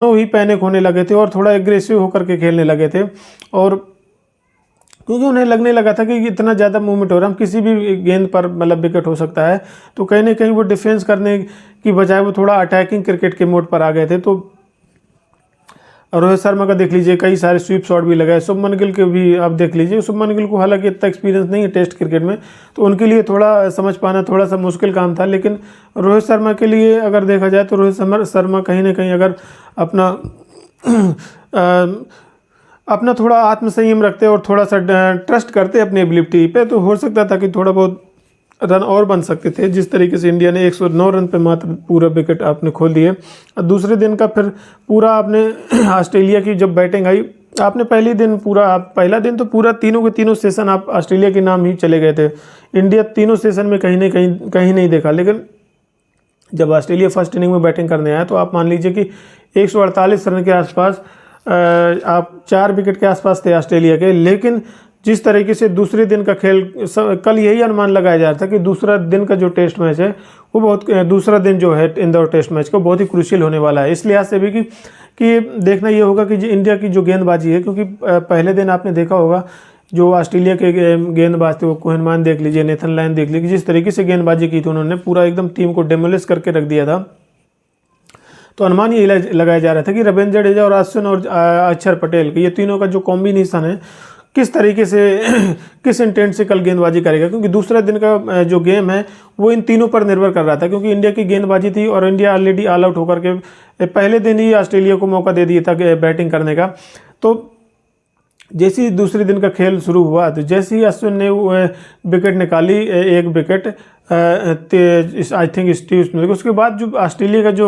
ही panic होने लगे थे और थोड़ा एग्रेसिव होकर के खेलने लगे थे। और क्योंकि उन्हें लगने लगा था कि इतना ज़्यादा मूवमेंट हो रहा है, हम किसी भी गेंद पर मतलब विकेट हो सकता है, तो कहीं ना कहीं वो डिफेंस करने की बजाय वो थोड़ा अटैकिंग क्रिकेट के मोड पर आ गए थे। तो रोहित शर्मा का देख लीजिए, कई सारे स्वीप शॉट भी लगाए। शुभमन गिल के भी आप देख लीजिए, शुभमन गिल को हालांकि इतना एक्सपीरियंस नहीं है टेस्ट क्रिकेट में, तो उनके लिए थोड़ा समझ पाना थोड़ा सा मुश्किल काम था। लेकिन रोहित शर्मा के लिए अगर देखा जाए तो रोहित शर्मा कहीं ना कहीं अगर अपना अपना थोड़ा आत्मसंयम रखते और थोड़ा सा ट्रस्ट करते अपनी एबिलिटी पे, तो हो सकता था कि थोड़ा बहुत रन और बन सकते थे। जिस तरीके से इंडिया ने 109 रन पे मात्र पूरा विकेट आपने खोल दिए। और दूसरे दिन का फिर पूरा आपने ऑस्ट्रेलिया की जब बैटिंग आई, आपने पहला दिन तो पूरा तीनों के तीनों सेशन आप ऑस्ट्रेलिया के नाम ही चले गए थे। इंडिया तीनों सेशन में कहीं नहीं देखा। लेकिन जब ऑस्ट्रेलिया फर्स्ट इनिंग में बैटिंग करने आया तो आप मान लीजिए कि 148 रन के आसपास, आप 4 विकेट के आसपास थे ऑस्ट्रेलिया के। लेकिन जिस तरीके से दूसरे दिन का खेल, कल यही अनुमान लगाया जा रहा था कि दूसरा दिन का जो टेस्ट मैच है वो दूसरा दिन जो है इंदौर टेस्ट मैच का बहुत ही क्रूशियल होने वाला है। इस लिहाज से भी कि देखना ये होगा कि इंडिया की जो गेंदबाजी है, क्योंकि पहले दिन आपने देखा होगा जो ऑस्ट्रेलिया के गेंदबाज थे, वो कोहेन मान देख लीजिए, नेथन लायन देख लीजिए, जिस तरीके से गेंदबाजी की थी उन्होंने, पूरा एकदम टीम को डेमोलिश करके रख दिया था। तो अनुमान ये लगाया जा रहा था कि रविंद्र जडेजा और अश्विन और अक्षर पटेल, ये तीनों का जो कॉम्बिनेशन है किस तरीके से किस इंटेंट से कल गेंदबाजी करेगा, क्योंकि दूसरा दिन का जो गेम है वो इन तीनों पर निर्भर कर रहा था। क्योंकि इंडिया की गेंदबाजी थी और इंडिया ऑलरेडी ऑल आउट होकर के पहले दिन ही ऑस्ट्रेलिया को मौका दे दिया था बैटिंग करने का। तो जैसे ही दूसरे दिन का खेल शुरू हुआ, तो जैसे ही अश्विन ने विकेट निकाली, एक wicket I think Steve Smith, उसके बाद जो ऑस्ट्रेलिया का जो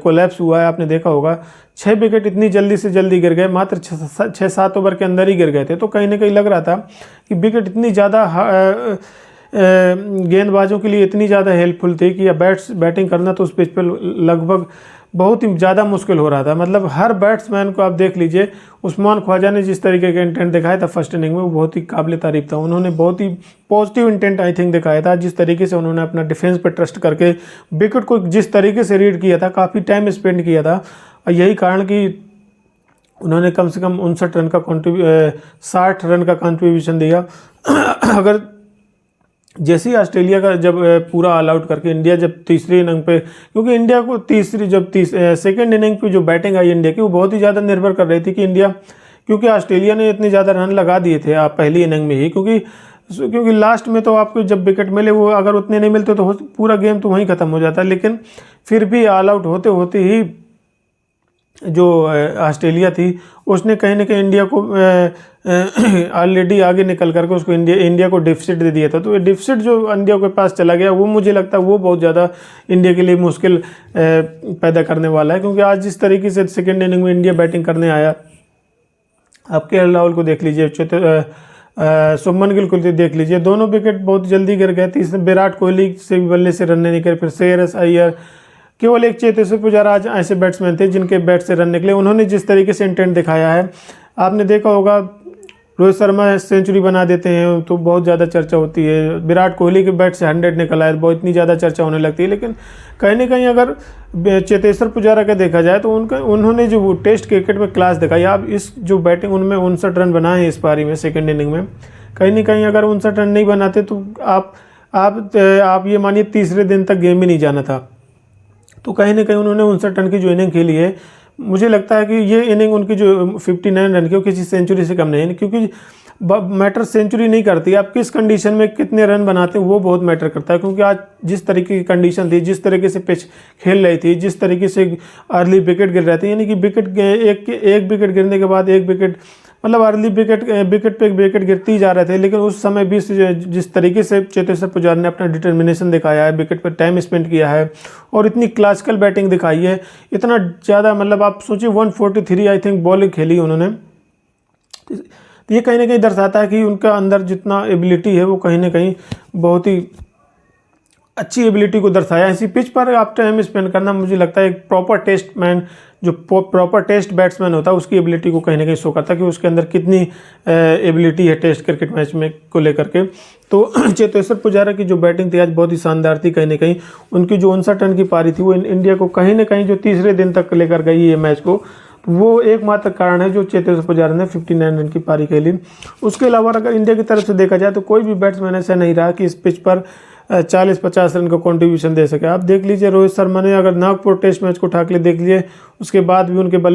कोलैप्स हुआ है आपने देखा होगा, 6 विकेट इतनी जल्दी से जल्दी गिर गए, मात्र 6-7 ओवर के अंदर ही गिर गए थे। तो कहीं ना कहीं लग रहा था कि विकेट इतनी ज़्यादा गेंदबाजों के लिए इतनी ज़्यादा हेल्पफुल थी कि बैटिंग करना तो उस पिच पर लगभग बहुत ही ज़्यादा मुश्किल हो रहा था। मतलब हर बैट्समैन को आप देख लीजिए, उस्मान ख्वाजा ने जिस तरीके का इंटेंट दिखाया था फर्स्ट इनिंग में, वो बहुत ही काबिल तारीफ था। उन्होंने बहुत ही पॉजिटिव इंटेंट आई थिंक दिखाया था। जिस तरीके से उन्होंने अपना डिफेंस पर ट्रस्ट करके विकेट को जिस तरीके से रीड किया था, काफ़ी टाइम स्पेंड किया था। और यही कारण कि उन्होंने कम से कम 59 रन का 60 रन का कॉन्ट्रीब्यूशन दिया। अगर जैसे ही ऑस्ट्रेलिया का जब पूरा ऑल आउट करके इंडिया जब तीसरी इनिंग पे, क्योंकि इंडिया को सेकेंड इनिंग पे जो बैटिंग आई इंडिया की, वो बहुत ही ज़्यादा निर्भर कर रही थी कि इंडिया, क्योंकि ऑस्ट्रेलिया ने इतने ज़्यादा रन लगा दिए थे आप पहली इनिंग में ही, क्योंकि लास्ट में तो आपको जब विकेट मिले, वो अगर उतने नहीं मिलते तो पूरा गेम तो वहीं ख़त्म हो जाता। लेकिन फिर भी ऑल आउट होते होते ही जो ऑस्ट्रेलिया थी उसने कहीं ना कहीं इंडिया को ऑलरेडी आगे निकल करके उसको इंडिया को डिफिसिट दे दिया था। तो ये डिफिसिट जो इंडिया के पास चला गया, वो मुझे लगता है वो बहुत ज़्यादा इंडिया के लिए मुश्किल पैदा करने वाला है। क्योंकि आज जिस तरीके से सेकेंड इनिंग में इंडिया बैटिंग करने आया, आप केएल राहुल को देख लीजिए, शुभमन गिल को देख लीजिए, दोनों विकेट बहुत जल्दी गिर गए। तीसरे विराट कोहली से भी बल्ले से रन नहीं निकले, फिर श्रेयस अय्यर, केवल एक चेतेश्वर पुजारा आज ऐसे बैट्समैन थे जिनके बैट से रन निकले। उन्होंने जिस तरीके से इंटेंट दिखाया है, आपने देखा होगा, रोहित शर्मा सेंचुरी बना देते हैं तो बहुत ज़्यादा चर्चा होती है, विराट कोहली के बैट से 100 निकला है बहुत इतनी ज़्यादा चर्चा होने लगती है। लेकिन कहीं ना कहीं अगर चेतेश्वर पुजारा का देखा जाए तो उन्होंने जो टेस्ट क्रिकेट में क्लास दिखाई, आप इस जो बैटिंग उनमें 59 रन बनाए हैं इस पारी में सेकेंड इनिंग में, कहीं ना कहीं अगर 59 रन नहीं बनाते तो आप ये मानिए तीसरे दिन तक गेम ही नहीं जाना था। तो कहीं ना कहीं उन्होंने 59 रन की जो इनिंग खेली है, मुझे लगता है कि ये इनिंग उनकी जो 59 रन की, वो किसी सेंचुरी से कम नहीं है। क्योंकि मैटर सेंचुरी नहीं करती, आप किस कंडीशन में कितने रन बनाते हैं वो बहुत मैटर करता है। क्योंकि आज जिस तरीके की कंडीशन थी, जिस तरीके से पिच खेल रही थी, जिस तरीके से अर्ली विकेट गिर रहे थे, यानी कि एक विकेट गिरने के बाद एक विकेट, मतलब अर्ली विकेट पे विकेट गिरती जा रहे थे। लेकिन उस समय भी जिस तरीके से चेतेश्वर पुजारा ने अपना डिटर्मिनेशन दिखाया है, विकेट पर टाइम स्पेंड किया है और इतनी क्लासिकल बैटिंग दिखाई है, इतना ज़्यादा, मतलब आप सोचिए 143 आई थिंक बॉलिंग खेली उन्होंने। तो ये कहीं ना कहीं दर्शाता है कि उनका अंदर जितना एबिलिटी है वो कहीं ना कहीं बहुत ही अच्छी एबिलिटी को दर्शाया। इसी पिच पर आप टाइम स्पेंड करना, मुझे लगता है एक प्रॉपर जो प्रॉपर टेस्ट बैट्समैन होता है उसकी एबिलिटी को कहीं ना कहीं शो करता है कि उसके अंदर कितनी एबिलिटी है टेस्ट क्रिकेट मैच में को लेकर के। तो चेतेश्वर पुजारा की जो बैटिंग थी आज बहुत ही शानदार थी। कहीं ना कहीं उनकी जो 59 रन की पारी थी वो इंडिया को कहीं ना कहीं जो तीसरे दिन तक लेकर गई है मैच को, वो एकमात्र कारण है जो चेतेश्वर पुजारा ने 59 रन की पारी खेली। उसके अलावा अगर इंडिया की तरफ से देखा जाए तो कोई भी बैट्समैन ऐसा नहीं रहा कि इस पिच पर 40-50 रन का कंट्रीब्यूशन दे सके। आप देख लीजिए रोहित शर्मा ने अगर नागपुर टेस्ट मैच को उठा के देख लिए, उसके बाद भी उनके बल्ले